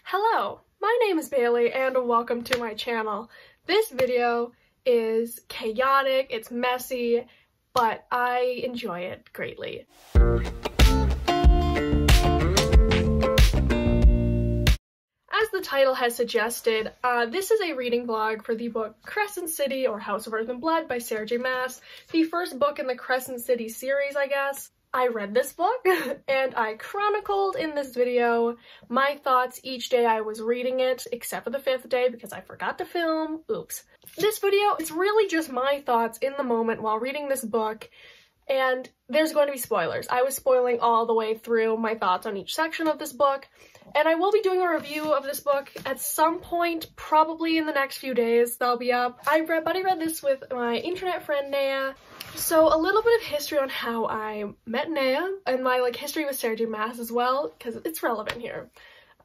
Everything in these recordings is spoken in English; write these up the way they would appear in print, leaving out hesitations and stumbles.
Hello, my name is Bailey and welcome to my channel. This video is chaotic, it's messy, but I enjoy it greatly. As the title has suggested, this is a reading vlog for the book Crescent City or House of Earth and Blood by Sarah J Maas, the first book in the Crescent City series, I guess. I read this book and I chronicled in this video my thoughts each day I was reading it, except for the 5th day because I forgot to film. Oops. This video is really just my thoughts in the moment while reading this book, and there's going to be spoilers. I was spoiling all the way through my thoughts on each section of this book, and I will be doing a review of this book at some point, probably in the next few days. That'll be up. I read this with my internet friend Neha. So a little bit of history on how I met Neha and my history with Sarah J Maas as well, because it's relevant here.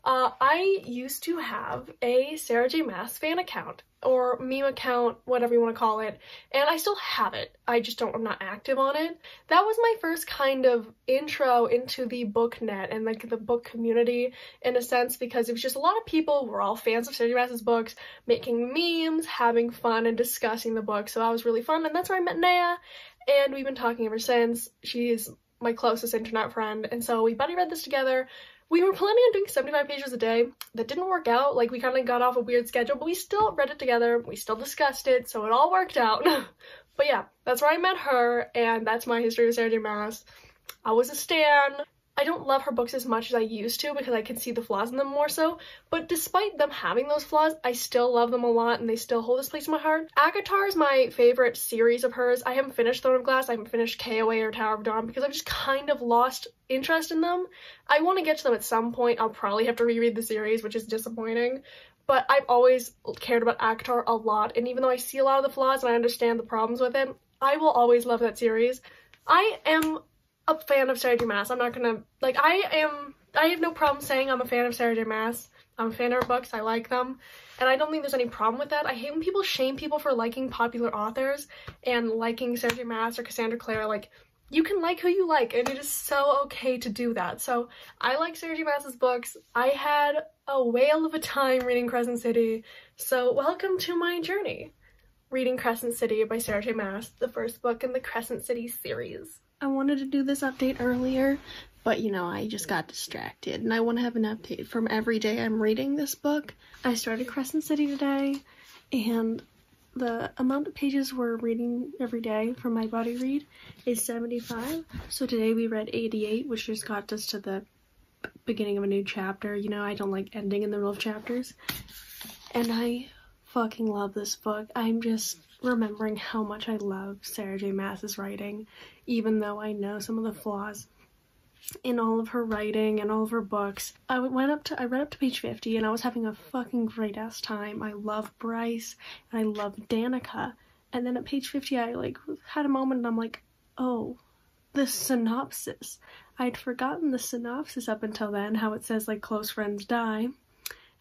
I used to have a Sarah J Maas fan account, or meme account, whatever you want to call it, and I still have it. I'm not active on it. That was my first kind of intro into the book net and the book community in a sense, because it was just a lot of people who were all fans of Sarah J Maas's books, making memes, having fun, and discussing the book. So that was really fun, and that's where I met Neha, and we've been talking ever since. She's my closest internet friend, and so we buddy read this together. We were planning on doing 75 pages a day. That didn't work out. We kind of got off a weird schedule, but we still read it together. We still discussed it, so it all worked out. But yeah, that's where I met her, and that's my history with Sarah J Maas. I was a stan. I don't love her books as much as I used to because I can see the flaws in them more so, but despite them having those flaws, I still love them a lot and they still hold this place in my heart. ACOTAR is my favorite series of hers. I haven't finished Throne of Glass, I haven't finished KOA or Tower of Dawn because I've just kind of lost interest in them. I want to get to them at some point. I'll probably have to reread the series, which is disappointing, but I've always cared about ACOTAR a lot, and even though I see a lot of the flaws and I understand the problems with it, I will always love that series. I am a fan of Sarah J Maas. I'm not gonna, I have no problem saying I'm a fan of Sarah J Maas. I'm a fan of her books, I like them, and I don't think there's any problem with that. I hate when people shame people for liking popular authors and liking Sarah J Maas or Cassandra Clare. You can like who you like, and it is so okay to do that. So I like Sarah J Maas's books. I had a whale of a time reading Crescent City, so welcome to my journey. Reading Crescent City by Sarah J Maas, the first book in the Crescent City series. I wanted to do this update earlier, but I just got distracted, and I want to have an update from every day I'm reading this book. I started Crescent City today, and the amount of pages we're reading every day from my body read is 75. So today we read 88, which just got us to the beginning of a new chapter. I don't like ending in the middle of chapters, and I fucking love this book. I'm just remembering how much I love Sarah J Maas's writing, even though I know some of the flaws in all of her writing and all of her books. I read up to page 50 and I was having a fucking great ass time. I love Bryce and I love Danika, and then at page 50 I had a moment and I'm like, oh, the synopsis. I'd forgotten the synopsis up until then, how it says close friends die.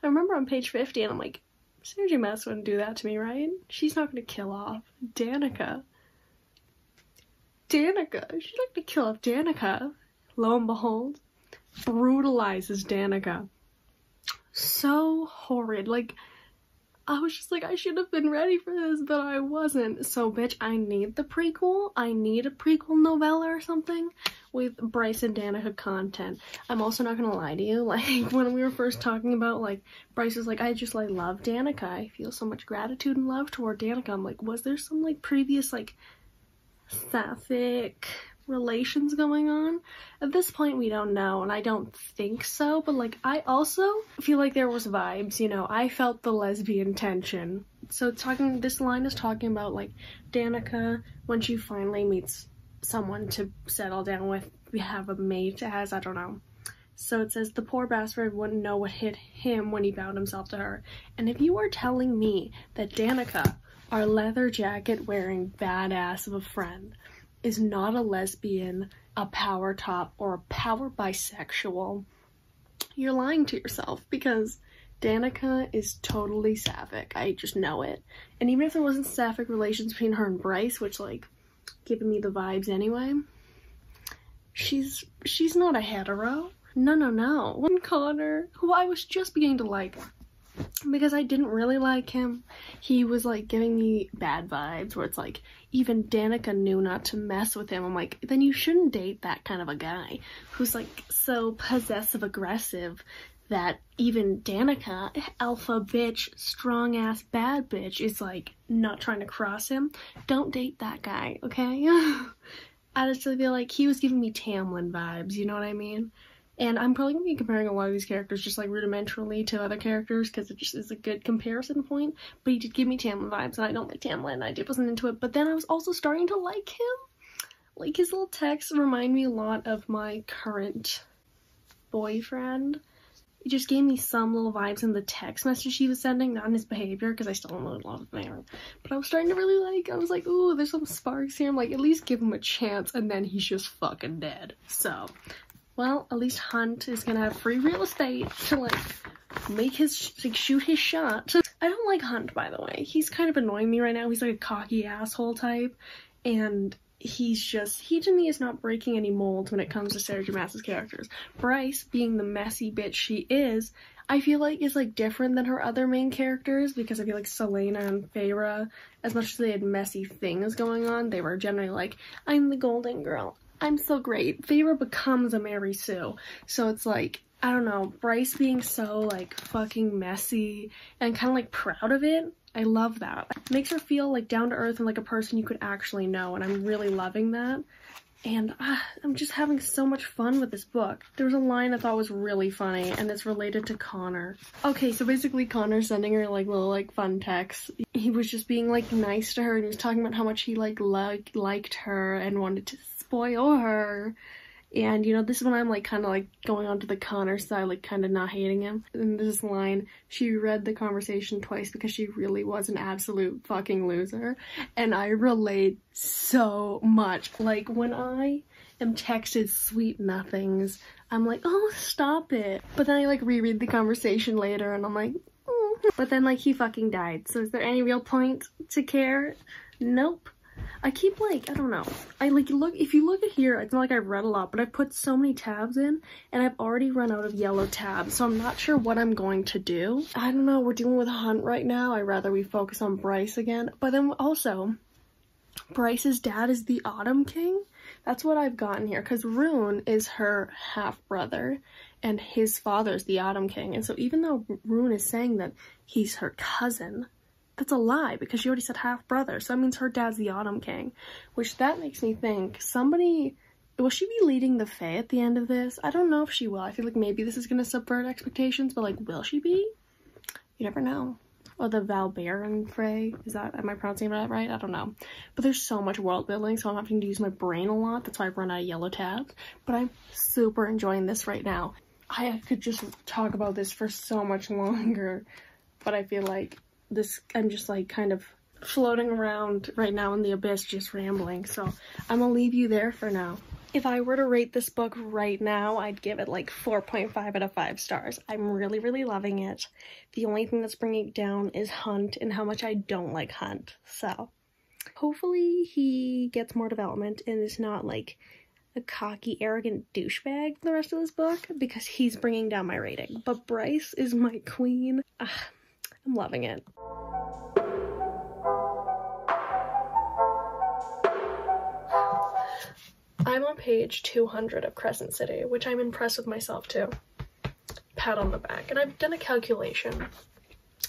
I remember on page 50 and I'm like, Sarah J Maas wouldn't do that to me, right? She's not gonna kill off Danika. She's not gonna kill off Danika. Lo and behold, brutalizes Danika. So horrid. I was just I should have been ready for this, but I wasn't. So, bitch, I need the prequel. I need a prequel novella or something with Bryce and Danika content. I'm also not gonna lie to you, when we were first talking about, Bryce was I just, love Danika. I feel so much gratitude and love toward Danika. I'm was there some, previous, sapphic relations going on? At this point, we don't know, and I don't think so, but, I also feel like there was vibes, I felt the lesbian tension. So this line is talking about, Danika, when she finally meets someone to settle down with, we have a mate as, I don't know. So it says, the poor bastard wouldn't know what hit him when he bound himself to her. And if you are telling me that Danika, our leather jacket wearing badass of a friend, is not a lesbian, a power top, or a power bisexual, you're lying to yourself, because Danika is totally sapphic. I just know it. And even if there wasn't sapphic relations between her and Bryce, which giving me the vibes anyway, she's not a hetero. No. When Connor, who I was just beginning to like, because I didn't really like him, he was like giving me bad vibes where it's like, even Danika knew not to mess with him. I'm like, then you shouldn't date that kind of a guy who's like so possessive aggressive that even Danika, alpha bitch, strong ass bad bitch, is like not trying to cross him. Don't date that guy, okay? I just feel like he was giving me Tamlin vibes, you know what I mean? And I'm probably going to be comparing a lot of these characters just like rudimentarily to other characters because it just is a good comparison point. But he did give me Tamlin vibes, and I don't like Tamlin. I wasn't into it. But then I was also starting to like him. Like, his little texts remind me a lot of my current boyfriend. It just gave me some little vibes in the text message he was sending, not in his behavior, because I still don't know a lot of there. But I was starting to really like, I was like, ooh, there's some sparks here. I'm like, at least give him a chance, and then he's just fucking dead. So, well, at least Hunt is gonna have free real estate to, like, make his, like, shoot his shot. I don't like Hunt, by the way. He's kind of annoying me right now. He's like a cocky asshole type, and he's just, he to me is not breaking any molds when it comes to Sarah J Maas's characters. Bryce, being the messy bitch she is, I feel like is like different than her other main characters, because I feel like Selena and Feyre, as much as they had messy things going on, they were generally like, I'm the golden girl, I'm so great. Feyre becomes a Mary Sue, so it's like, I don't know, Bryce being so like fucking messy and kind of like proud of it, I love that. It makes her feel like down to earth and like a person you could actually know, and I'm really loving that. And I'm just having so much fun with this book. There was a line I thought was really funny, and it's related to Connor. Okay, so basically Connor's sending her like little like fun texts. He was just being like nice to her, and he was talking about how much he like liked her and wanted to spoil her. And, you know, this is when I'm, like, kind of, like, going on to the Connor side, like, kind of not hating him. And this line, she read the conversation twice because she really was an absolute fucking loser. And I relate so much. Like, when I am texted sweet nothings, I'm like, oh, stop it. But then I, like, reread the conversation later, and I'm like, oh. But then, like, he fucking died. So is there any real point to care? Nope. I keep, like, I don't know, I, like, look, if you look at here, it's not like I've read a lot, but I've put so many tabs in, and I've already run out of yellow tabs, so I'm not sure what I'm going to do. I don't know, we're dealing with Hunt right now. I'd rather we focus on Bryce again, but then also, Bryce's dad is the Autumn King. That's what I've gotten here, because Rune is her half-brother, and his father's the Autumn King, and so even though Rune is saying that he's her cousin, that's a lie, because she already said half-brother, so that means her dad's the Autumn King, which that makes me think, somebody, will she be leading the Fae at the end of this? I don't know if she will. I feel like maybe this is going to subvert expectations, but, like, will she be? You never know. Or the Valbaran Fae, am I pronouncing that right? I don't know. But there's so much world building, so I'm having to use my brain a lot, that's why I've run out of yellow tabs, but I'm super enjoying this right now. I could just talk about this for so much longer, but I feel like I'm just like kind of floating around right now in the abyss, just rambling, so I'm gonna leave you there for now. If I were to rate this book right now, I'd give it like 4.5 out of 5 stars. I'm really, really loving it. The only thing that's bringing it down is Hunt and how much I don't like Hunt, so hopefully he gets more development and is not like a cocky, arrogant douchebag for the rest of this book, because he's bringing down my rating. But Bryce is my queen. I'm loving it. I'm on page 200 of Crescent City, which I'm impressed with myself too. Pat on the back. And I've done a calculation.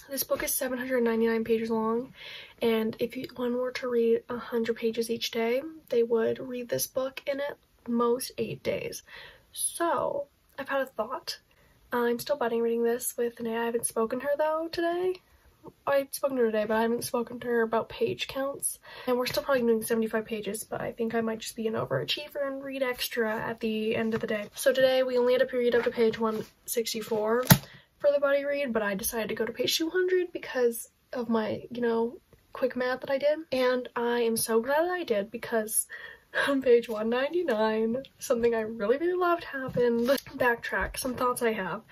This book is 799 pages long, and if one were to read 100 pages each day, they would read this book in at most 8 days. So, I've had a thought. I'm still budding reading this with Neha. I haven't spoken to her though today. I've spoken to her today, but I haven't spoken to her about page counts. And we're still probably doing 75 pages, but I think I might just be an overachiever and read extra at the end of the day. So today we only had a period up to page 164 for the buddy read, but I decided to go to page 200 because of my, you know, quick math that I did. And I am so glad that I did, because on page 199, something I really, really loved happened. Backtrack, some thoughts I have.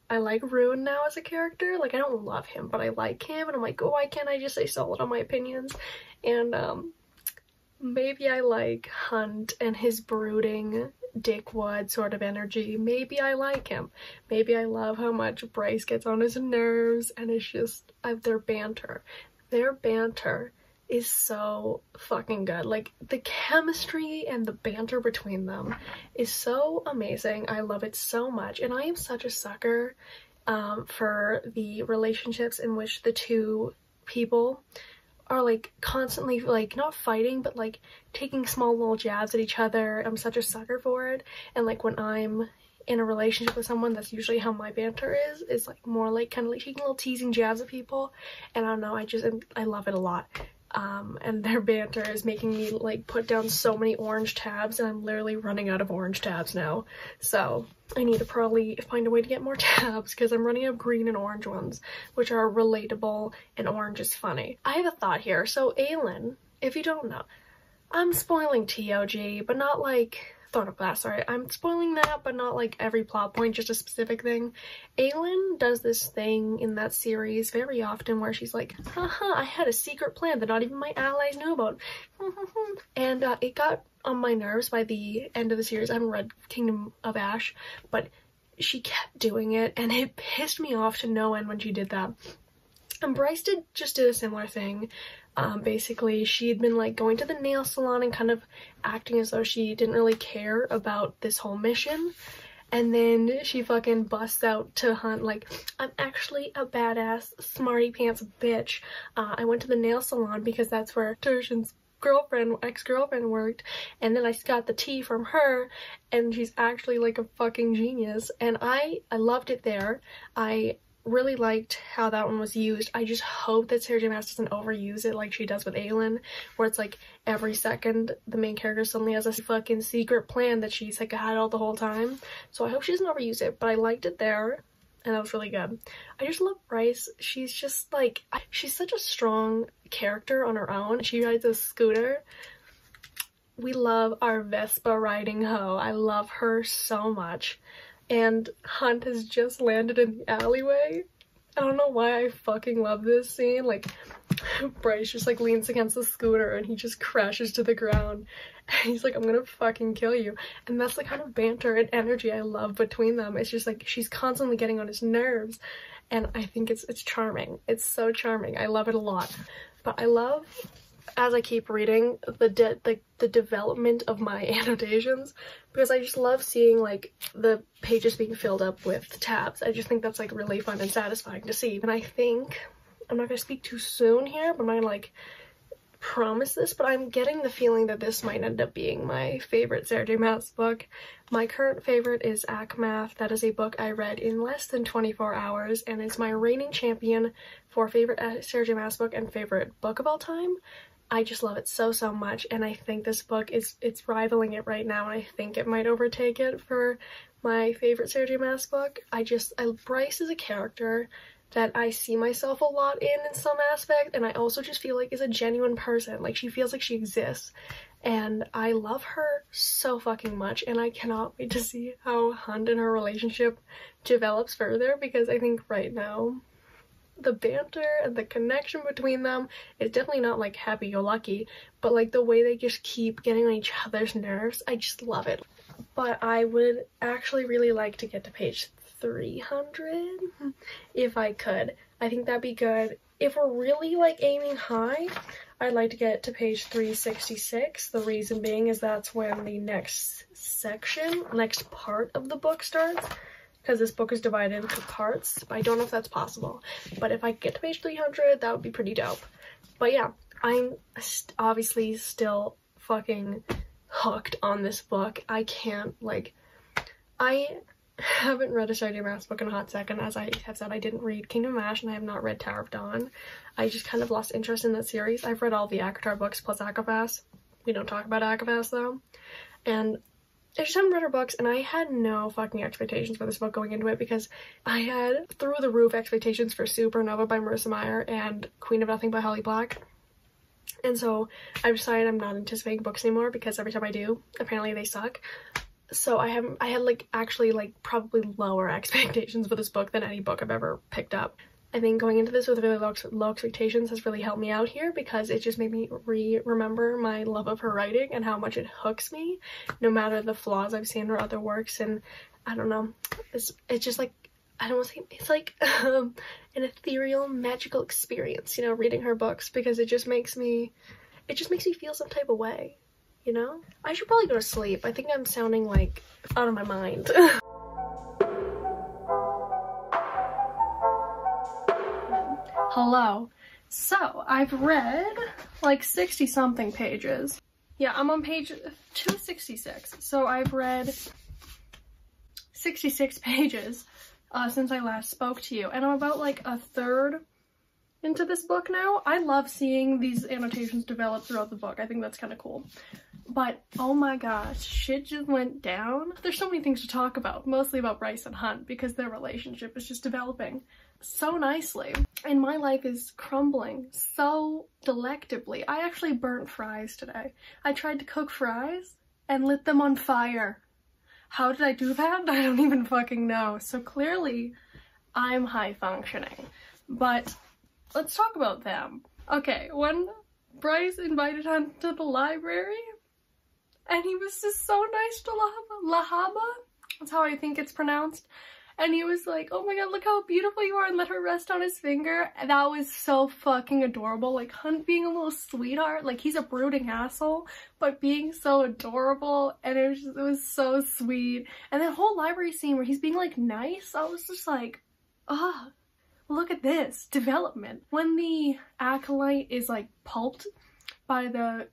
I like Rune now as a character. Like, I don't love him, but I like him, and I'm like, oh, why can't I just say solid on my opinions? And maybe I like Hunt and his brooding dickwood sort of energy. Maybe I like him. Maybe I love how much Bryce gets on his nerves, and it's just their banter. Their banter is so fucking good. Like, the chemistry and the banter between them is so amazing. I love it so much, and I am such a sucker for the relationships in which the two people are like constantly like not fighting but like taking small little jabs at each other. I'm such a sucker for it, and like when I'm in a relationship with someone, that's usually how my banter is like more like kind of like taking little teasing jabs at people, and I don't know, I love it a lot. And their banter is making me like put down so many orange tabs, and I'm literally running out of orange tabs now. So I need to probably find a way to get more tabs because I'm running out of green and orange ones, which are relatable, and orange is funny. I have a thought here. So Aelin, if you don't know, I'm spoiling TOG, but not like Throne of Glass, sorry. I'm spoiling that, but not like every plot point, just a specific thing. Aelin does this thing in that series very often where she's like, haha, I had a secret plan that not even my allies knew about. And it got on my nerves by the end of the series. I haven't read Kingdom of Ash, but she kept doing it, and it pissed me off to no end when she did that. And Bryce did a similar thing. Basically, she had been like going to the nail salon and kind of acting as though she didn't really care about this whole mission. And then she fucking busts out to hunt like, I'm actually a badass smarty pants bitch. I went to the nail salon because that's where Tertian's ex-girlfriend worked, and then I got the tea from her, and she's actually like a fucking genius. And I loved it there. I really liked how that one was used. I just hope that Sarah J Maas doesn't overuse it like she does with Aelin, where it's like every second the main character suddenly has a fucking secret plan that she's like had all the whole time. So I hope she doesn't overuse it, but I liked it there, and that was really good. I just love Bryce. She's just like, she's such a strong character on her own. She rides a scooter. We love our Vespa riding hoe. I love her so much. And Hunt has just landed in the alleyway. I don't know why I fucking love this scene. Like, Bryce just like leans against the scooter and he just crashes to the ground. And he's like, I'm gonna fucking kill you. And that's the kind of banter and energy I love between them. It's just like, she's constantly getting on his nerves. And I think it's charming. It's so charming. I love it a lot. But I love, as I keep reading, the development of my annotations, because I just love seeing like the pages being filled up with tabs. I just think that's like really fun and satisfying to see. And I think, I'm not gonna speak too soon here, but I'm not gonna like promise this, but I'm getting the feeling that this might end up being my favorite Sarah J Maas book. My current favorite is Akmath. That is a book I read in less than 24 hours, and it's my reigning champion for favorite Sarah J Maas book and favorite book of all time. I just love it so much, and I think this book it's rivaling it right now, and I think it might overtake it for my favorite Sarah J Maas book. Bryce is a character that I see myself a lot in some aspect, and I also just feel like is a genuine person. Like, she feels like she exists, and I love her so fucking much, and I cannot wait to see how Hunt and her relationship develops further, because I think right now the banter and the connection between them is definitely not like happy-go-lucky, but like the way they just keep getting on each other's nerves, I just love it. But I would actually really like to get to page 300 if I could. I think that'd be good. If we're really like aiming high, I'd like to get to page 366. The reason being is that's when the next part of the book starts, because this book is divided into parts. I don't know if that's possible, but if I get to page 300, that would be pretty dope. But yeah, I'm obviously still fucking hooked on this book. I haven't read a Sarah J Maas book in a hot second. As I have said, I didn't read Kingdom of Ash, and I have not read Tower of Dawn. I just kind of lost interest in that series. I've read all the ACOTAR books plus ACOFAS. We don't talk about ACOFAS though. And I just haven't read her books, and I had no fucking expectations for this book going into it, because I had through the roof expectations for Supernova by Marissa Meyer and Queen of Nothing by Holly Black. And so I've decided I'm not anticipating books anymore, because every time I do, apparently they suck. So I had like actually like probably lower expectations for this book than any book I've ever picked up. I think going into this with really low expectations has really helped me out here, because it just made me remember my love of her writing and how much it hooks me, no matter the flaws I've seen in her other works. And I don't know, it's just like, I don't want to say, it's like an ethereal, magical experience, you know, reading her books, because it just makes me feel some type of way, you know? I should probably go to sleep. I think I'm sounding like out of my mind. Hello. So, I've read like 60 something pages. Yeah, I'm on page 266. So I've read 66 pages since I last spoke to you, and I'm about like a third into this book now. I love seeing these annotations develop throughout the book. I think that's kind of cool. But oh my gosh, shit just went down. There's so many things to talk about, mostly about Bryce and Hunt, because their relationship is just developing so nicely. And my life is crumbling so delectably. I actually burnt fries today. I tried to cook fries and lit them on fire. How did I do that? I don't even fucking know. So clearly, I'm high functioning. But let's talk about them. Okay, when Bryce invited Hunt to the library, and he was just so nice to Lahaba, that's how I think it's pronounced, and he was like, oh my god, look how beautiful you are, and let her rest on his finger. And that was so fucking adorable. Like, Hunt being a little sweetheart, like, he's a brooding asshole, but being so adorable, and it was so sweet. And that whole library scene where he's being like nice, I was just like, ah, look at this development. When the acolyte is like pulped by the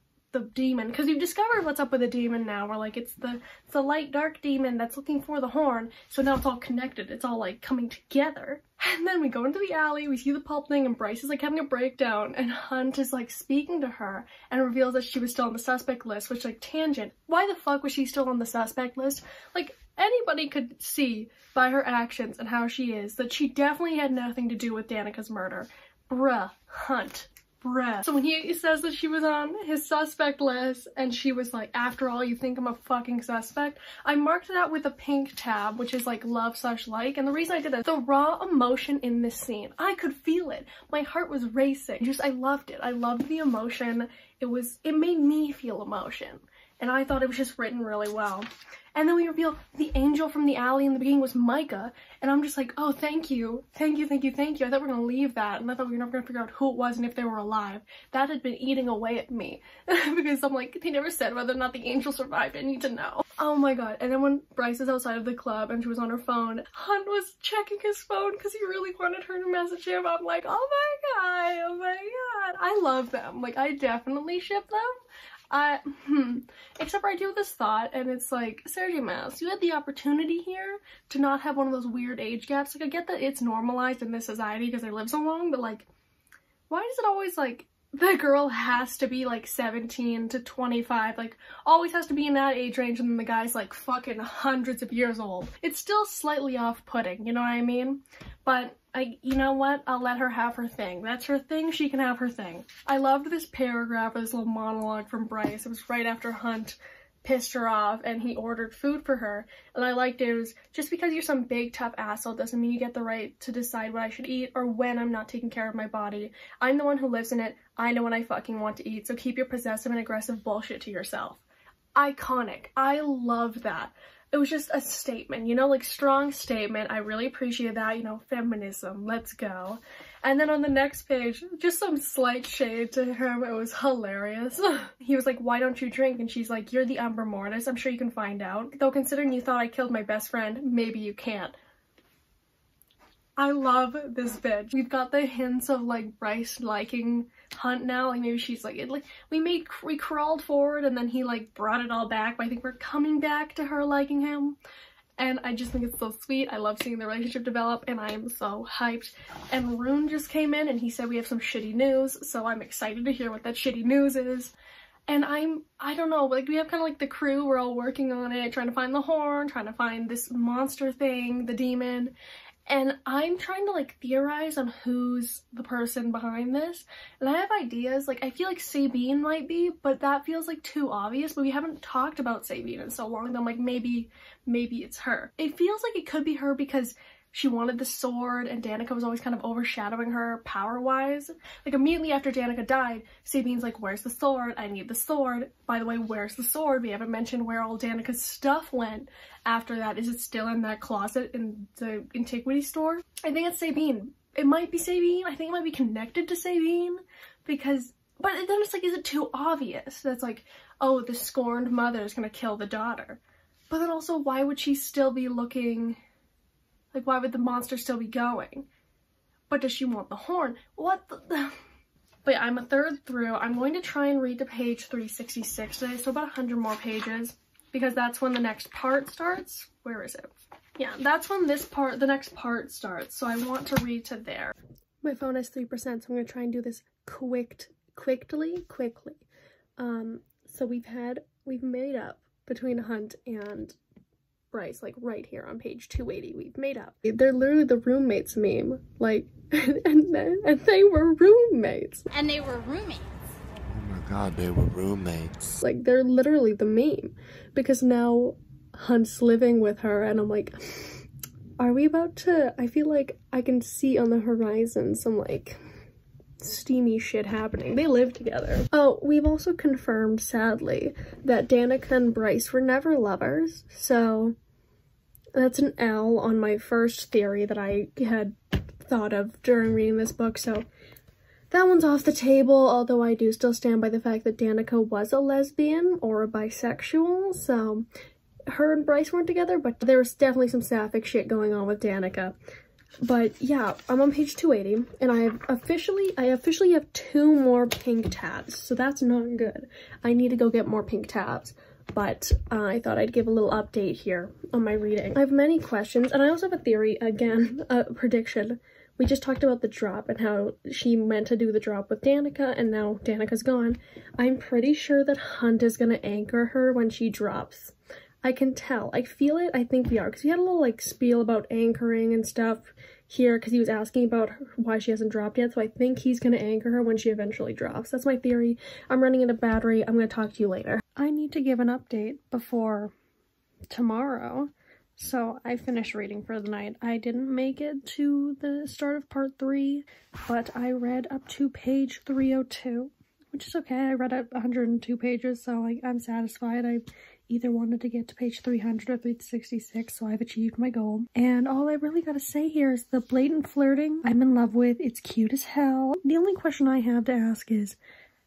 demon, because you've discovered what's up with the demon now, where like it's the light dark demon that's looking for the horn, so now it's all connected, it's all like coming together. And then we go into the alley, we see the pulp thing, and Bryce is like having a breakdown, and Hunt is like speaking to her and reveals that she was still on the suspect list, which, like, tangent, why the fuck was she still on the suspect list? Like, anybody could see by her actions and how she is that she definitely had nothing to do with Danika's murder. Bruh, Hunt. Bruh. So when he says that she was on his suspect list, and she was like, after all, you think I'm a fucking suspect? I marked that with a pink tab, which is like love/like, and the reason I did that, the raw emotion in this scene, I could feel it. My heart was racing. I loved it. I loved the emotion. It made me feel emotion, and I thought it was just written really well. And then we reveal the angel from the alley in the beginning was Micah, and I'm just like, oh, thank you. Thank you, thank you, thank you. I thought we were gonna leave that, and I thought we were never gonna figure out who it was and if they were alive. That had been eating away at me, because I'm like, they never said whether or not the angel survived. I need to know. Oh my god. And then when Bryce is outside of the club and she was on her phone, Hunt was checking his phone because he really wanted her to message him. I'm like, oh my god, oh my god. I love them. Like, I definitely ship them. Except for I do this thought, and it's like, Sarah J Maas, you had the opportunity here to not have one of those weird age gaps. Like, I get that it's normalized in this society because they live so long, but like, why is it always like the girl has to be like 17 to 25, like always has to be in that age range, and then the guy's like fucking hundreds of years old? It's still slightly off-putting, you know what I mean? But you know what? I'll let her have her thing. That's her thing. She can have her thing. I loved this paragraph, or this little monologue from Bryce. It was right after Hunt pissed her off and he ordered food for her. And I liked it. It was, just because you're some big tough asshole doesn't mean you get the right to decide what I should eat or when I'm not taking care of my body. I'm the one who lives in it. I know when I fucking want to eat. So keep your possessive and aggressive bullshit to yourself. Iconic. I love that. It was just a statement, you know, like, strong statement. I really appreciate that, you know, feminism, let's go. And then on the next page, just some slight shade to him. It was hilarious. He was like, why don't you drink? And she's like, you're the Umbra Mortis, I'm sure you can find out. Though considering you thought I killed my best friend, maybe you can't. I love this bitch. We've got the hints of like Bryce liking Hunt now. Like, maybe she's like, we crawled forward and then he like brought it all back, but I think we're coming back to her liking him. And I just think it's so sweet. I love seeing the relationship develop, and I am so hyped. And Rune just came in and he said we have some shitty news, so I'm excited to hear what that shitty news is. And I don't know, like, we have kind of like the crew, we're all working on it, trying to find the horn, trying to find this monster thing, the demon. And I'm trying to like theorize on who's the person behind this. And I have ideas, like I feel like Sabine might be, but that feels like too obvious. But we haven't talked about Sabine in so long that I'm like, maybe it's her. It feels like it could be her because she wanted the sword and Danika was always kind of overshadowing her power-wise. Like immediately after Danika died, Sabine's like, where's the sword? I need the sword. By the way, where's the sword? We haven't mentioned where all Danika's stuff went after that. Is it still in that closet in the antiquity store? I think it's Sabine. It might be Sabine. I think it might be connected to Sabine because, but then it's like, is it too obvious? That's like, oh, the scorned mother is gonna kill the daughter. But then also, why would she still be looking, like, why would the monster still be going? But does she want the horn? What the? But yeah, I'm a third through. I'm going to try and read to page 366 today, so about 100 more pages, because that's when the next part starts. Where is it? Yeah, that's when the next part starts, so I want to read to there. My phone has 3%, so I'm going to try and do this quickly. So we've made up between Hunt and Bryce, like right here on page 280, we've made up. They're literally the roommates meme, like, and they were roommates. And they were roommates. Oh my god, they were roommates. Like, they're literally the meme, because now Hunt's living with her, and I'm like, are we about to, I feel like I can see on the horizon some, like, steamy shit happening. They live together. Oh, we've also confirmed, sadly, that Danika and Bryce were never lovers, so that's an L on my first theory that I had thought of during reading this book, so that one's off the table, although I do still stand by the fact that Danika was a lesbian or a bisexual, so her and Bryce weren't together, but there was definitely some sapphic shit going on with Danika. But yeah, I'm on page 280, and I officially have 2 more pink tabs, so that's not good. I need to go get more pink tabs, but I thought I'd give a little update here on my reading. I have many questions, and I also have a theory, again, a prediction. We just talked about the drop and how she meant to do the drop with Danika, and now Danika's gone. I'm pretty sure that Hunt is gonna anchor her when she drops. I can tell. I feel it. I think we are. Because we had a little, like, spiel about anchoring and stuff here because he was asking about why she hasn't dropped yet. So I think he's going to anchor her when she eventually drops. That's my theory. I'm running out of battery. I'm going to talk to you later. I need to give an update before tomorrow. So I finished reading for the night. I didn't make it to the start of part 3, but I read up to page 302, which is okay. I read 102 pages, so like, I'm satisfied. I either wanted to get to page 300 or 366, so I've achieved my goal. And all I really gotta say here is the blatant flirting I'm in love with. It's cute as hell. The only question I have to ask is,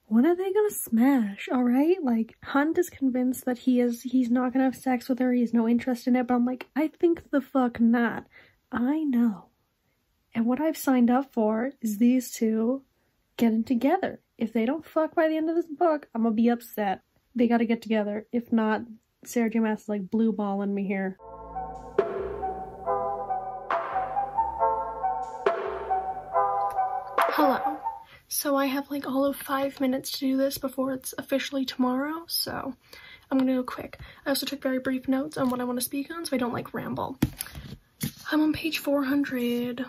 when are they gonna smash, alright? Like, Hunt is convinced that he's not gonna have sex with her, he has no interest in it, but I'm like, I think the fuck not. I know. And what I've signed up for is these two getting together. If they don't fuck by the end of this book, I'm gonna be upset. They gotta get together. If not, Sarah J Maas is like blue balling me here. Hello. So I have like all of 5 minutes to do this before it's officially tomorrow, so I'm gonna go quick. I also took very brief notes on what I want to speak on, so I don't like ramble. I'm on page 400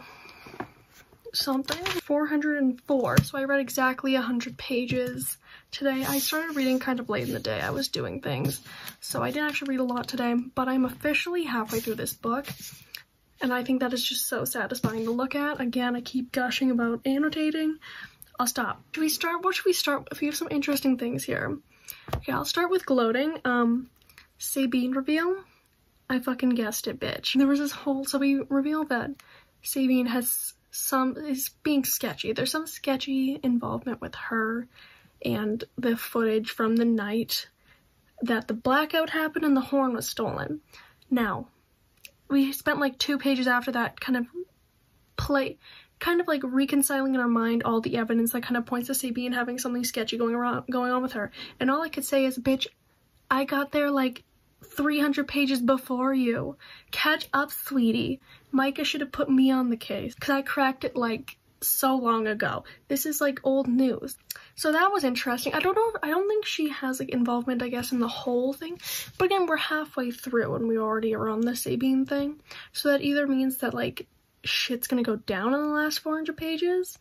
something, 404, so I read exactly 100 pages today. I started reading kind of late in the day. I was doing things, so I didn't actually read a lot today, but I'm officially halfway through this book, and I think that is just so satisfying to look at. Again, I keep gushing about annotating. I'll stop. Should we start? What should we start with? We have some interesting things here. Okay, I'll start with gloating. Sabine reveal. I fucking guessed it, bitch. There was this whole, so we revealed that Sabine is being sketchy. There's some sketchy involvement with her and the footage from the night that the blackout happened and the horn was stolen. Now, we spent like 2 pages after that kind of like reconciling in our mind all the evidence that kind of points to Sabine having something sketchy going on with her. And all I could say is, bitch, I got there like 300 pages before you. Catch up, sweetie. Micah should have put me on the case because I cracked it like so long ago. This is like old news. So that was interesting. I don't think she has like involvement, I guess, in the whole thing. But again, we're halfway through and we already are on the Sabine thing. So that either means that like shit's gonna go down in the last 400 pages,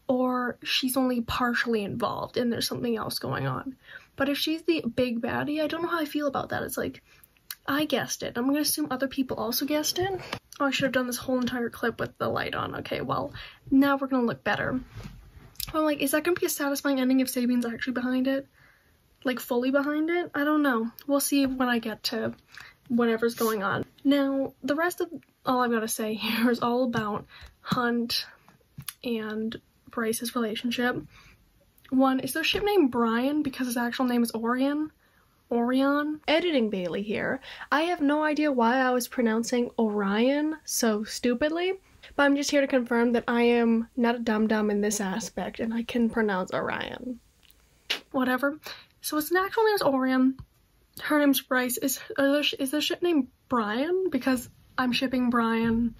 or she's only partially involved and there's something else going on. But if she's the big baddie, I don't know how I feel about that. It's like, I guessed it. I'm gonna assume other people also guessed it. Oh, I should have done this whole entire clip with the light on. Okay, well, now we're gonna look better. I'm like, is that gonna be a satisfying ending if Sabine's actually behind it? Like, fully behind it? I don't know. We'll see when I get to whatever's going on. Now, the rest of all I've got to say here is all about Hunt and Bryce's relationship. One, is their ship named Brian because his actual name is Orion? Editing Bailey here. I have no idea why I was pronouncing Orion so stupidly, but I'm just here to confirm that I am not a dum-dum in this aspect and I can pronounce Orion. Whatever. So his actual name is Orion. Her name's Bryce. Is the ship named Brian? Because I'm shipping Brian.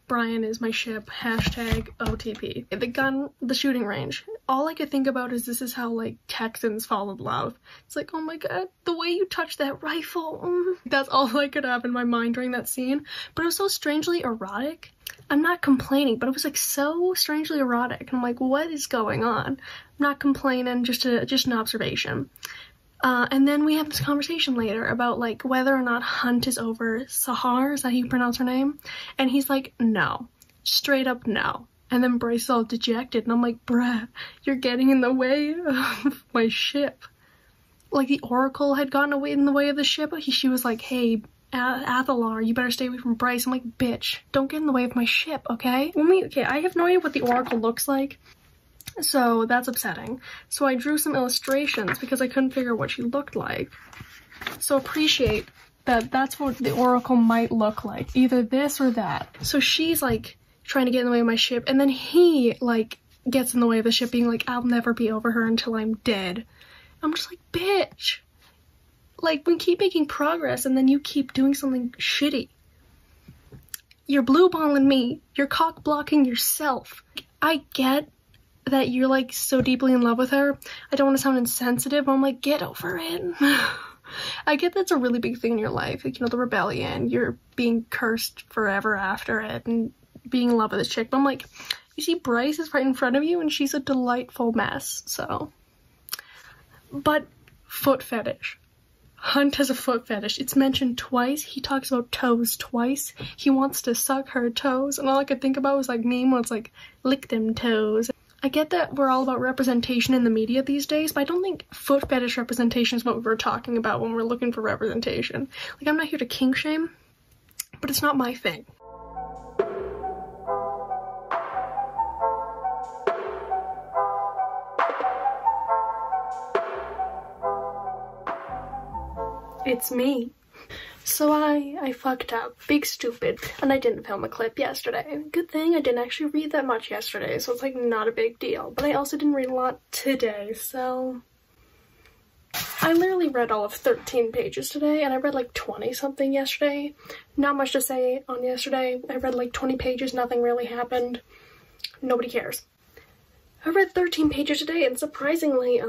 Brian is my ship. Hashtag OTP. The gun, the shooting range. All I could think about is this is how, like, Texans fall in love. It's like, oh my god, the way you touch that rifle. That's all I could have in my mind during that scene. But it was so strangely erotic. I'm not complaining, but it was, like, so strangely erotic. I'm like, what is going on? I'm not complaining, just an observation. And then we have this conversation later about, like, whether or not Hunt is over Sahar, is that how you pronounce her name? And he's like, no. Straight up no. And then Bryce is all dejected, and I'm like, bruh, you're getting in the way of my ship. Like, the Oracle had gotten in the way of the ship. She was like, hey, Athalar, you better stay away from Bryce. I'm like, bitch, don't get in the way of my ship, okay? Okay, I have no idea what the Oracle looks like. So that's upsetting. So I drew some illustrations because I couldn't figure what she looked like. So appreciate that that's what the Oracle might look like. Either this or that. So she's like trying to get in the way of my ship, and then he like gets in the way of the ship being like, I'll never be over her until I'm dead. I'm just like, bitch. Like, we keep making progress and then you keep doing something shitty. You're blue balling me. You're cock blocking yourself. I get that you're like so deeply in love with her. I don't want to sound insensitive, but I'm like, get over it. I get that's a really big thing in your life, like, you know, the rebellion, you're being cursed forever after it and being in love with this chick, but I'm like, you see Bryce is right in front of you and she's a delightful mess. So, but foot fetish. Hunt has a foot fetish. It's mentioned twice. He talks about toes twice. He wants to suck her toes, and all I could think about was like meme where it's like, lick them toes. I get that we're all about representation in the media these days, but I don't think foot fetish representation is what we're talking about when we're looking for representation. Like, I'm not here to kink shame, but it's not my thing. It's me. So I fucked up. Big stupid. And I didn't film a clip yesterday. Good thing I didn't actually read that much yesterday, so it's like not a big deal. But I also didn't read a lot today, so I literally read all of 13 pages today, and I read like 20 something yesterday. Not much to say on yesterday. I read like 20 pages, nothing really happened. Nobody cares. I read 13 pages today, and surprisingly,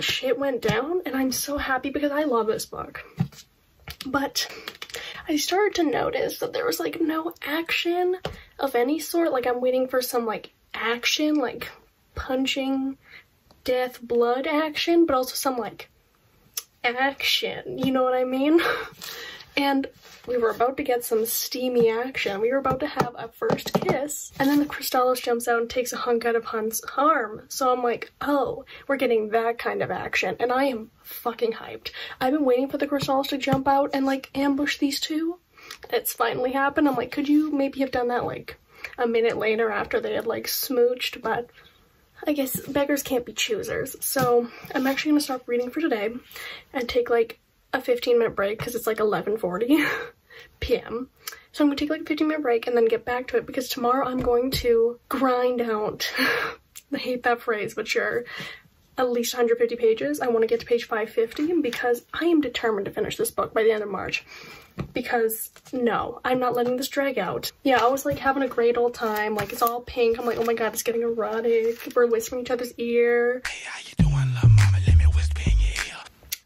shit went down, and I'm so happy because I love this book. But I started to notice that there was like no action of any sort. Like, I'm waiting for some like action, like punching, death, blood action, but also some like action, you know what I mean? And we were about to get some steamy action. We were about to have a first kiss, and then the Crystallos jumps out and takes a hunk out of Hunt's arm. So I'm like, oh, we're getting that kind of action, and I am fucking hyped. I've been waiting for the Crystallos to jump out and like ambush these two. It's finally happened. I'm like, could you maybe have done that like a minute later after they had like smooched? But I guess beggars can't be choosers. So I'm actually gonna stop reading for today and take like a 15-minute break because it's like 11:40 p.m. So I'm gonna take like a 15-minute break and then get back to it, because tomorrow I'm going to grind out I hate that phrase, but sure, at least 150 pages. I want to get to page 550 because I am determined to finish this book by the end of March. Because no, I'm not letting this drag out. Yeah, I was like having a great old time. Like, it's all pink. I'm like, oh my god, it's getting erotic. We're whispering each other's ear. Hey, how you doing, love mama? Let me whisper in your ear.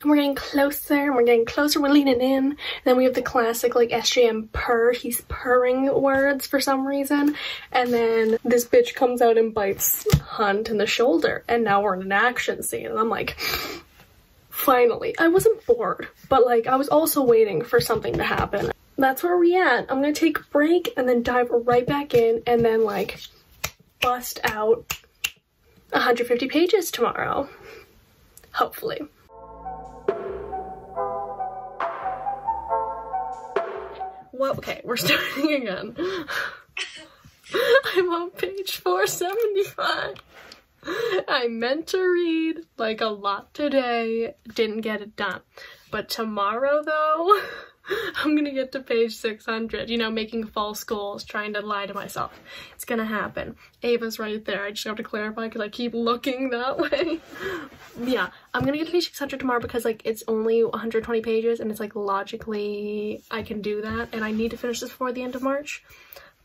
And we're getting closer, and we're getting closer, we're leaning in. And then we have the classic like SJM purr. He's purring words for some reason. And then this bitch comes out and bites Hunt in the shoulder. And now we're in an action scene. And I'm like, finally. I wasn't bored, but like I was also waiting for something to happen. that's where we at. I'm gonna take a break and then dive right back in and then like bust out 150 pages tomorrow. Hopefully. Well, okay, we're starting again. I'm on page 475. I meant to read like a lot today, didn't get it done. But tomorrow though, I'm gonna get to page 600, you know, making false goals, trying to lie to myself. It's gonna happen. Ava's right there. I just have to clarify because I keep looking that way. Yeah, I'm gonna get to page 600 tomorrow because like it's only 120 pages and it's like logically I can do that, and I need to finish this before the end of March.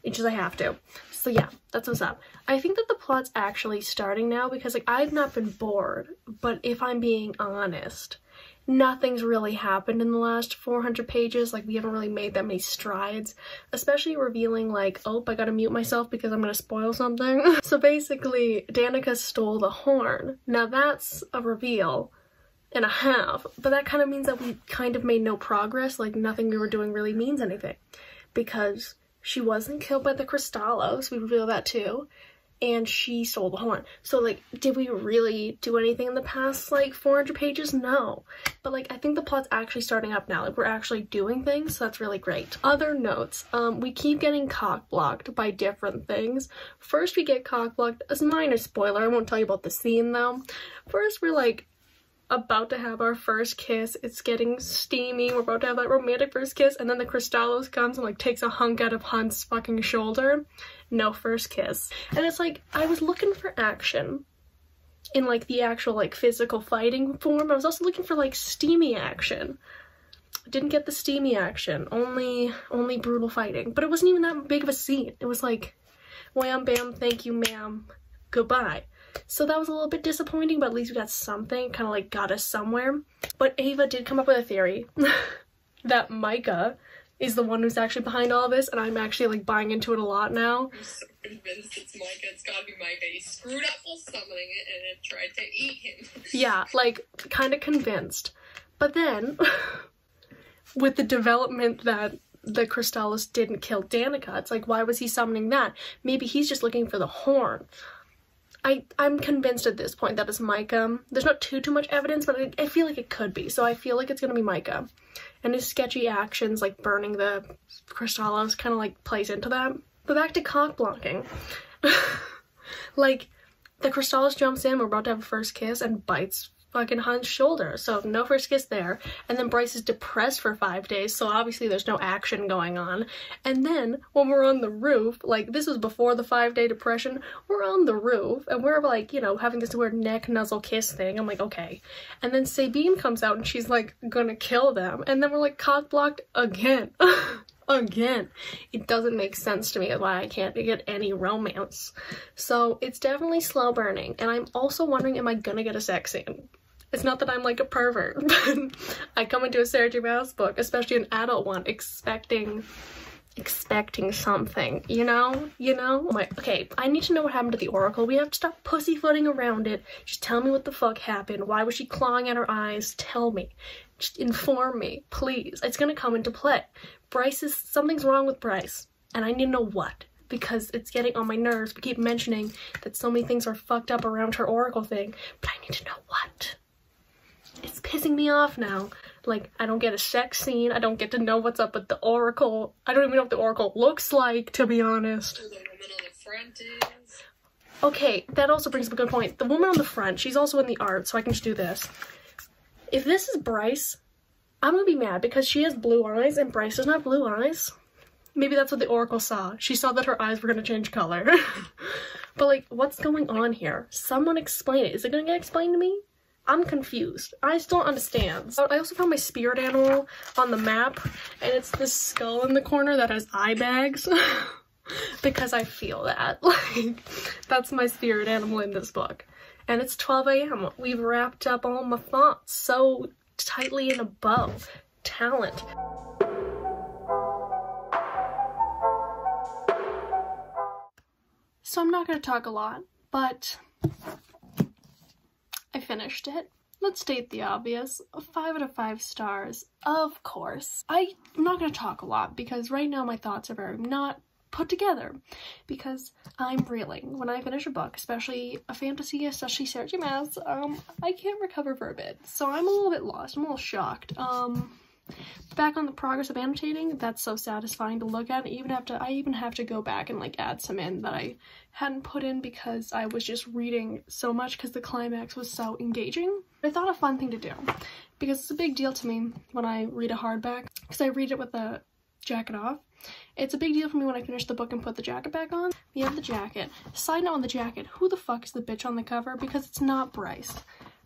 It's just I have to. So yeah, that's what's up. I think that the plot's actually starting now because like I've not been bored, but if I'm being honest, nothing's really happened in the last 400 pages. Like we haven't really made that many strides, especially revealing like, oh, I gotta mute myself because I'm gonna spoil something. So basically Danika stole the horn. Now that's a reveal and a half, but that kind of means that we kind of made no progress. Like nothing we were doing really means anything because she wasn't killed by the Crystallos, we reveal that too, and she stole the horn. So like, did we really do anything in the past like 400 pages? No. But like, I think the plot's actually starting up now. Like we're actually doing things, so that's really great. Other notes, we keep getting cock-blocked by different things. First we get cock-blocked, as a minor spoiler, I won't tell you about the scene though. First we're like, about to have our first kiss, it's getting steamy, we're about to have that romantic first kiss, and then the Crystallos comes and like takes a hunk out of Hunt's fucking shoulder. No first kiss. And it's like, I was looking for action in like the actual like physical fighting form. I was also looking for like steamy action. Didn't get the steamy action, only brutal fighting. But it wasn't even that big of a scene. It was like, wham bam, thank you ma'am, goodbye. So that was a little bit disappointing, but at least we got something, kind of like got us somewhere. But Ava did come up with a theory that Micah is the one who's actually behind all this, and I'm actually like buying into it a lot now. I'm so convinced it's Micah. It's gotta be Micah. He screwed up while summoning it and it tried to eat him. Yeah, like kind of convinced. But then, with the development that the Crystallos didn't kill Danika, it's like, why was he summoning that? Maybe he's just looking for the horn. I'm convinced at this point that it's Micah. There's not too much evidence, but I feel like it could be. So I feel like it's gonna be Micah. And his sketchy actions, like burning the Crystallos, kind of like plays into that. But back to cock blocking. Like, the Crystallos jumps in, we're about to have a first kiss, and bites fucking Hunt's shoulder. So no first kiss there. And then Bryce is depressed for 5 days, so obviously there's no action going on. And then when we're on the roof, like this was before the 5-day depression, we're on the roof and we're like, you know, having this weird neck nuzzle kiss thing. I'm like, okay. And then Sabine comes out and she's like gonna kill them. And then we're like cock blocked again. Again. It doesn't make sense to me why I can't get any romance. So it's definitely slow burning. And I'm also wondering, am I gonna get a sex scene? It's not that I'm like a pervert, but I come into a Sarah J Maas book, especially an adult one, expecting something, you know? I'm like, okay, I need to know what happened to the Oracle. We have to stop pussyfooting around it. Just tell me what the fuck happened. Why was she clawing at her eyes? Tell me. Just inform me, please. It's gonna come into play. Something's wrong with Bryce, and I need to know what. Because it's getting on my nerves. We keep mentioning that so many things are fucked up around her Oracle thing, but I need to know what. It's pissing me off now. Like, I don't get a sex scene. I don't get to know what's up with the Oracle. I don't even know what the Oracle looks like, to be honest. The woman on the front is... Okay, that also brings up a good point. The woman on the front, she's also in the art, so I can just do this. If this is Bryce, I'm gonna be mad because she has blue eyes and Bryce doesn't have blue eyes. Maybe that's what the Oracle saw. She saw that her eyes were gonna change color. But like, what's going on here? Someone explain it. Is it gonna get explained to me? I'm confused. I still don't understand. So I also found my spirit animal on the map, and it's this skull in the corner that has eye bags. Because I feel that. Like, that's my spirit animal in this book. And it's 12 a.m. We've wrapped up all my thoughts so tightly in a bow. Talent. So I'm not going to talk a lot, but I finished it. let's state the obvious. 5 out of 5 stars, of course. I'm not going to talk a lot because right now my thoughts are very not put together because I'm reeling. When I finish a book, especially a fantasy, especially Sarah J Maas, I can't recover for a bit. So I'm a little bit lost. I'm a little shocked. Back on the progress of annotating, that's so satisfying to look at. I even have to go back and like add some in that I hadn't put in because I was just reading so much because the climax was so engaging. I thought a fun thing to do because it's a big deal to me when I read a hardback because I read it with the jacket off. It's a big deal for me when I finish the book and put the jacket back on. We have the jacket. Side note on the jacket, who the fuck is the bitch on the cover? Because it's not Bryce.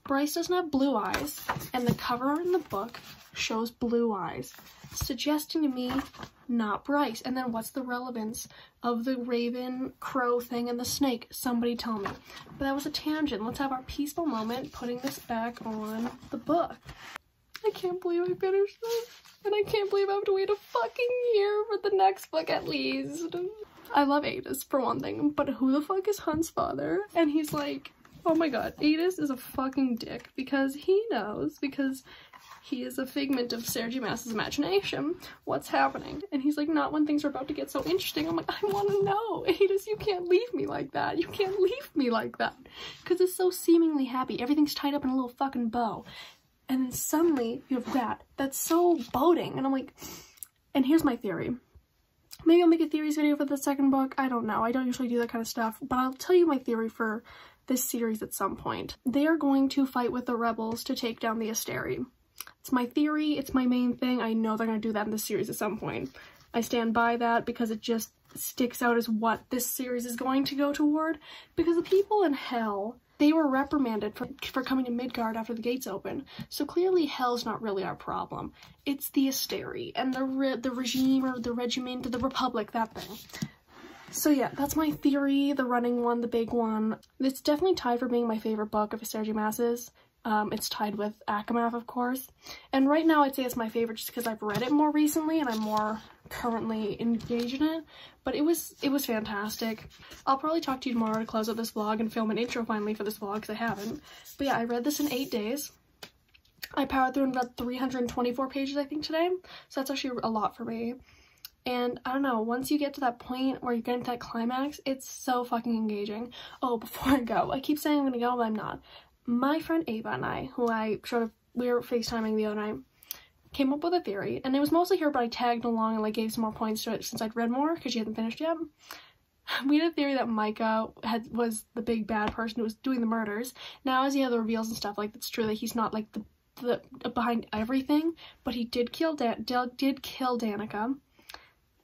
Bryce doesn't have blue eyes, and the cover in the book shows blue eyes, suggesting to me not Bryce. And then what's the relevance of the raven, crow thing and the snake? Somebody tell me. But that was a tangent. Let's have our peaceful moment putting this back on the book. I can't believe I finished this, and I can't believe I have to wait a fucking year for the next book at least. I love Adis for one thing, but who the fuck is Hunt's father? And he's like, oh my god, Adis is a fucking dick because he knows, because he is a figment of Sarah J Maas's imagination, what's happening. And he's like, not when things are about to get so interesting. I'm like, I want to know. Adis, you can't leave me like that. You can't leave me like that. Because it's so seemingly happy. Everything's tied up in a little fucking bow. And then suddenly you have that. That's so boding. And I'm like, and here's my theory. Maybe I'll make a theories video for the second book. I don't know. I don't usually do that kind of stuff. But I'll tell you my theory for this series at some point. They are going to fight with the rebels to take down the Asteri. It's my theory. It's my main thing. I know they're going to do that in this series at some point. I stand by that because it just sticks out as what this series is going to go toward. Because the people in Hell, they were reprimanded for coming to Midgard after the gates open. So clearly Hell's not really our problem. It's the Asteri and the regime or the regiment or the Republic, that thing. So yeah, that's my theory, the running one, the big one. It's definitely tied for being my favorite book of Sarah J Maas's. It's tied with Akamath, of course. And right now I'd say it's my favorite just because I've read it more recently and I'm more currently engaged in it. But it was fantastic. I'll probably talk to you tomorrow to close out this vlog and film an intro finally for this vlog because I haven't. But yeah, I read this in 8 days. I powered through and read 324 pages I think today. So that's actually a lot for me. And I don't know, once you get to that point where you get into that climax, it's so fucking engaging. Oh, before I go, I keep saying I'm gonna go, but I'm not. My friend Ava and I, who we were FaceTiming the other night, came up with a theory, and it was mostly her, but I tagged along and like gave some more points to it since I'd read more, because she hadn't finished yet. We had a theory that Micah was the big bad person who was doing the murders. Now, as he had the reveals and stuff, like, it's true that he's not like the behind everything, but he did kill Danika.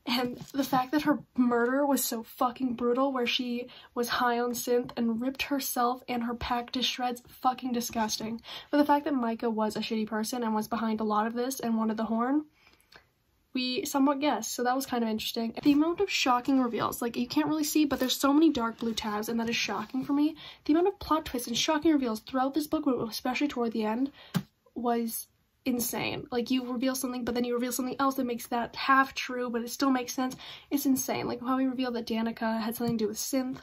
And the fact that her murder was so fucking brutal, where she was high on synth and ripped herself and her pack to shreds, fucking disgusting. But the fact that Micah was a shitty person and was behind a lot of this and wanted the horn, we somewhat guessed, so that was kind of interesting. The amount of shocking reveals, like, you can't really see, but there's so many dark blue tabs, and that is shocking for me. The amount of plot twists and shocking reveals throughout this book, especially toward the end, was insane. Like, you reveal something, but then you reveal something else that makes that half true, but it still makes sense. It's insane. Like how we revealed that Danika had something to do with synth,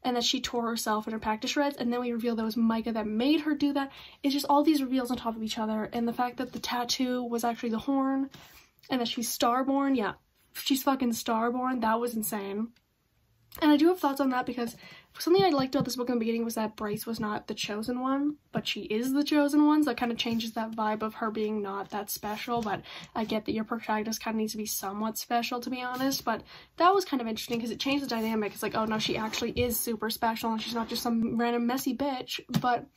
and that she tore herself and her pack to shreds, and then we revealed that it was Micah that made her do that. It's just all these reveals on top of each other, and the fact that the tattoo was actually the horn, and that she's Starborn, yeah, she's fucking Starborn, that was insane. And I do have thoughts on that because something I liked about this book in the beginning was that Bryce was not the chosen one, but she is the chosen one, so that kind of changes that vibe of her being not that special. But I get that your protagonist kind of needs to be somewhat special, to be honest, but that was kind of interesting because it changed the dynamic. It's like, oh no, she actually is super special and she's not just some random messy bitch, but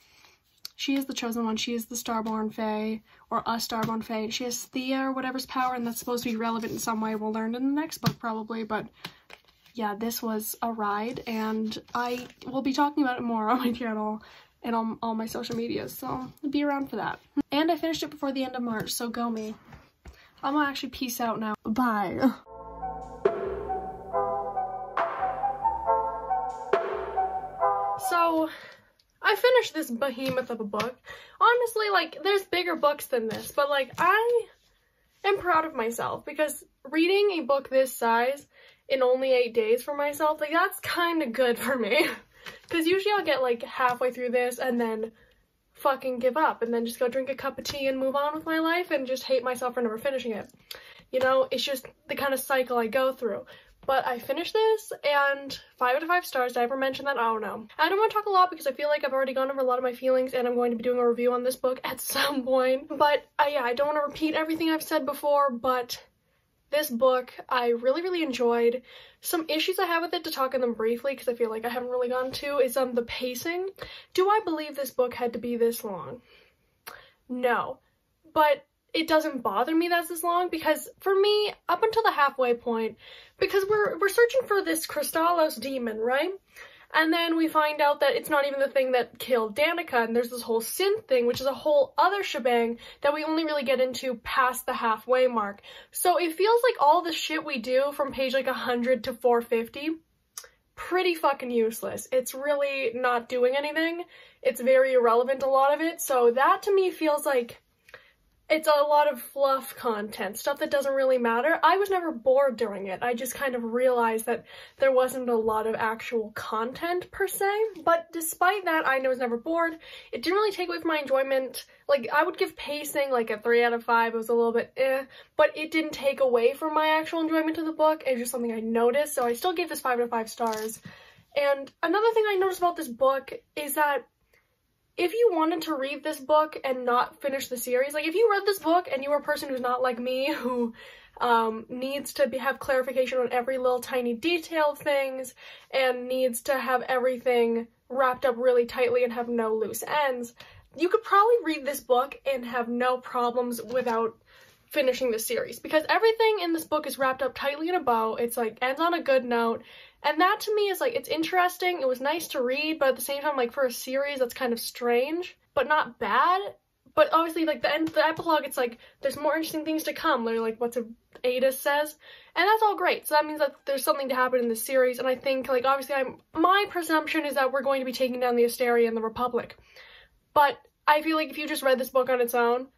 she is the chosen one. She is the Starborn Fae, or a Starborn Fae. She has Thea or whatever's power, and that's supposed to be relevant in some way. We'll learn in the next book probably, but yeah, this was a ride, and I will be talking about it more on my channel and on all my social medias, so be around for that. And I finished it before the end of March, so go me. I'm gonna actually peace out now. Bye. So, I finished this behemoth of a book. Honestly, like, there's bigger books than this, but like, I am proud of myself because reading a book this size in only 8 days for myself, like, that's kind of good for me. Because usually I'll get like halfway through this and then fucking give up and then just go drink a cup of tea and move on with my life and just hate myself for never finishing it. You know, it's just the kind of cycle I go through. But I finished this, and 5 out of 5 stars. Did I ever mention that? I don't know. I don't want to talk a lot because I feel like I've already gone over a lot of my feelings, and I'm going to be doing a review on this book at some point. But yeah, I don't want to repeat everything I've said before, but this book I really, really enjoyed. Some issues I have with it, to talk on them briefly because I feel like I haven't really gone to, is the pacing. Do I believe this book had to be this long? No. But it doesn't bother me that's this long, because for me, up until the halfway point, because we're searching for this Kristallos demon, right? And then we find out that it's not even the thing that killed Danika, and there's this whole synth thing, which is a whole other shebang that we only really get into past the halfway mark. So it feels like all the shit we do from page like 100 to 450, pretty fucking useless. It's really not doing anything. It's very irrelevant, a lot of it. So that to me feels like it's a lot of fluff content, stuff that doesn't really matter. I was never bored during it. I just kind of realized that there wasn't a lot of actual content per se. But despite that, I was never bored. It didn't really take away from my enjoyment. Like, I would give pacing like a 3 out of 5. It was a little bit but it didn't take away from my actual enjoyment of the book. It was just something I noticed, so I still gave this 5 out of 5 stars. And another thing I noticed about this book is that if you wanted to read this book and not finish the series, like if you read this book and you were a person who's not like me, who needs to have clarification on every little tiny detail of things and needs to have everything wrapped up really tightly and have no loose ends, you could probably read this book and have no problems without finishing the series, because everything in this book is wrapped up tightly in a bow. It's like ends on a good note. And that to me is like, it's interesting, it was nice to read, but at the same time, like for a series that's kind of strange, but not bad. But obviously, like the epilogue, it's like, there's more interesting things to come, like what Ada says, and that's all great. So that means that there's something to happen in this series, and I think, like, obviously, my presumption is that we're going to be taking down the Asteria and the Republic. But I feel like if you just read this book on its own,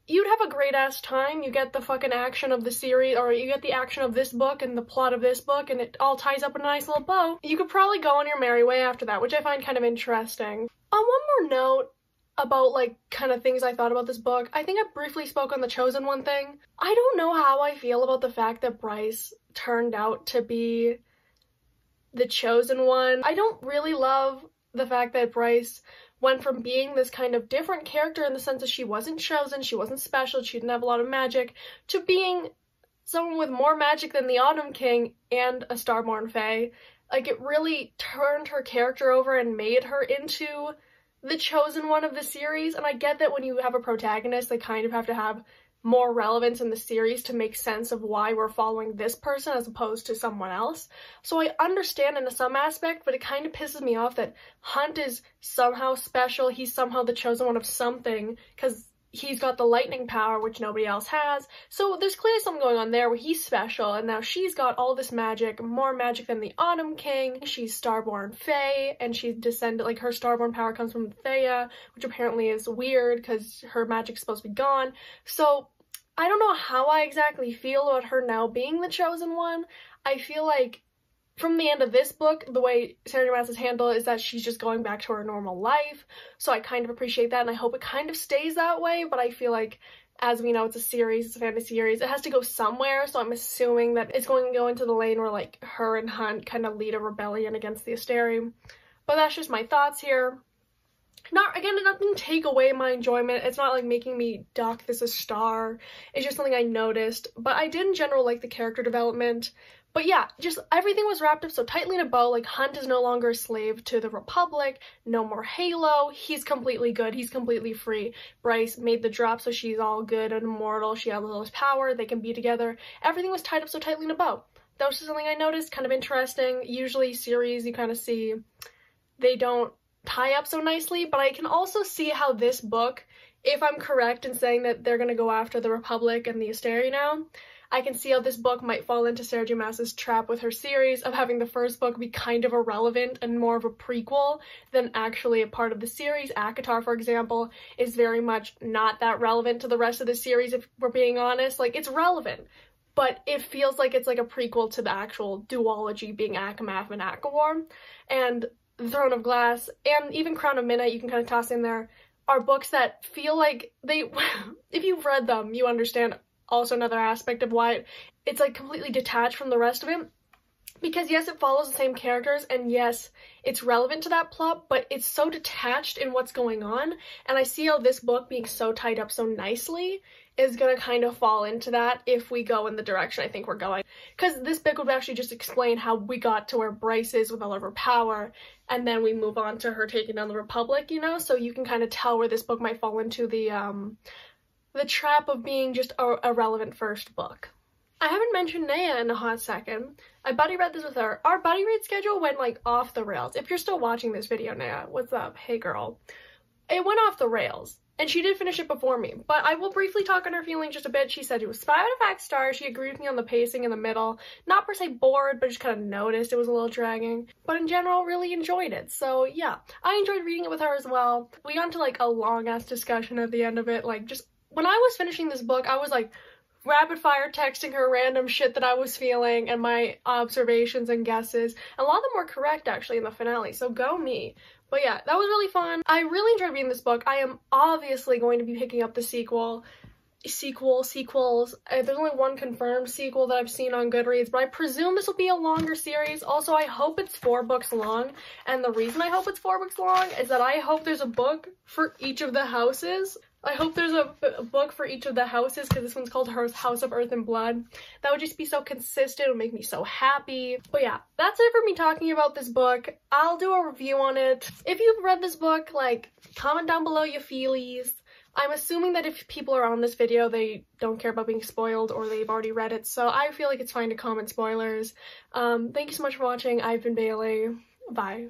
you'd have a great-ass time. You get the fucking action of the series, or you get the action of this book and the plot of this book, and it all ties up in a nice little bow. You could probably go on your merry way after that, which I find kind of interesting. On one more note about, like, kind of things I thought about this book, I think I briefly spoke on the Chosen One thing. I don't know how I feel about the fact that Bryce turned out to be the Chosen One. I don't really love the fact that Bryce went from being this kind of different character in the sense that she wasn't chosen, she wasn't special, she didn't have a lot of magic, to being someone with more magic than the Autumn King and a Starborn Fae. Like, it really turned her character over and made her into the chosen one of the series. And I get that when you have a protagonist, they kind of have to have more relevance in the series to make sense of why we're following this person as opposed to someone else. So I understand in some aspect, but it kind of pisses me off that Hunt is somehow special. He's somehow the chosen one of something, because he's got the lightning power, which nobody else has. So there's clearly something going on there where he's special, and now she's got all this magic, more magic than the Autumn King. She's Starborn Fae, and she's descended, like, her Starborn power comes from Thea, which apparently is weird because her magic's supposed to be gone. So I don't know how I exactly feel about her now being the chosen one. I feel like from the end of this book, the way Sarah J Maas has handled it is that she's just going back to her normal life. So I kind of appreciate that, and I hope it kind of stays that way, but I feel like, as we know, it's a series, it's a fantasy series, it has to go somewhere, so I'm assuming that it's going to go into the lane where, like, her and Hunt kind of lead a rebellion against the Asteria. But that's just my thoughts here. Again, it doesn't take away my enjoyment. It's not like making me dock this a star. It's just something I noticed. But I did in general like the character development. But yeah, just everything was wrapped up so tightly in a bow. Like, Hunt is no longer a slave to the Republic. No more Halo. He's completely good. He's completely free. Bryce made the drop, so she's all good and immortal. She has all this power. They can be together. Everything was tied up so tightly in a bow. That was just something I noticed. Kind of interesting. Usually series, you kind of see, they don't tie up so nicely, but I can also see how this book, if I'm correct in saying that they're going to go after the Republic and the Asteria now, I can see how this book might fall into Sarah J Maas's trap with her series of having the first book be kind of irrelevant and more of a prequel than actually a part of the series. ACOTAR, for example, is very much not that relevant to the rest of the series, if we're being honest. Like, it's relevant, but it feels like it's like a prequel to the actual duology being ACOMAF and ACOWAR. And Throne of Glass, and even Crown of Midnight you can kind of toss in there. are books that feel like they, if you've read them, you understand also another aspect of why it's like completely detached from the rest of it. Because yes, it follows the same characters, and yes, it's relevant to that plot, but it's so detached in what's going on, and I see how this book being so tied up so nicely is gonna kind of fall into that if we go in the direction I think we're going. Because this book would actually just explain how we got to where Bryce is with all of her power, and then we move on to her taking down the Republic, you know? So you can kind of tell where this book might fall into the trap of being just a relevant first book. I haven't mentioned Neha in a hot second. I buddy read this with her. Our buddy read schedule went like off the rails. If you're still watching this video, Neha, what's up? Hey girl. It went off the rails, and she did finish it before me, but I will briefly talk on her feelings just a bit. She said it was 5 out of 5 stars. She agreed with me on the pacing in the middle. Not per se bored, but just kind of noticed it was a little dragging. But in general, really enjoyed it. So yeah, I enjoyed reading it with her as well. We got into like a long ass discussion at the end of it. Like, just when I was finishing this book, I was like rapid fire texting her random shit that I was feeling and my observations and guesses. A lot of them were correct actually in the finale, so go me. But yeah, that was really fun. I really enjoyed reading this book. I am obviously going to be picking up the sequels. There's only one confirmed sequel that I've seen on Goodreads, but I presume this will be a longer series. Also, I hope it's 4 books long, and the reason I hope it's 4 books long is that I hope there's a book for each of the houses. I hope there's a book for each of the houses, because this one's called House of Earth and Blood. That would just be so consistent. It would make me so happy. But yeah, that's it for me talking about this book. I'll do a review on it. If you've read this book, like, comment down below your feelies. I'm assuming that if people are on this video, they don't care about being spoiled or they've already read it, so I feel like it's fine to comment spoilers. Thank you so much for watching. I've been Bailey. Bye.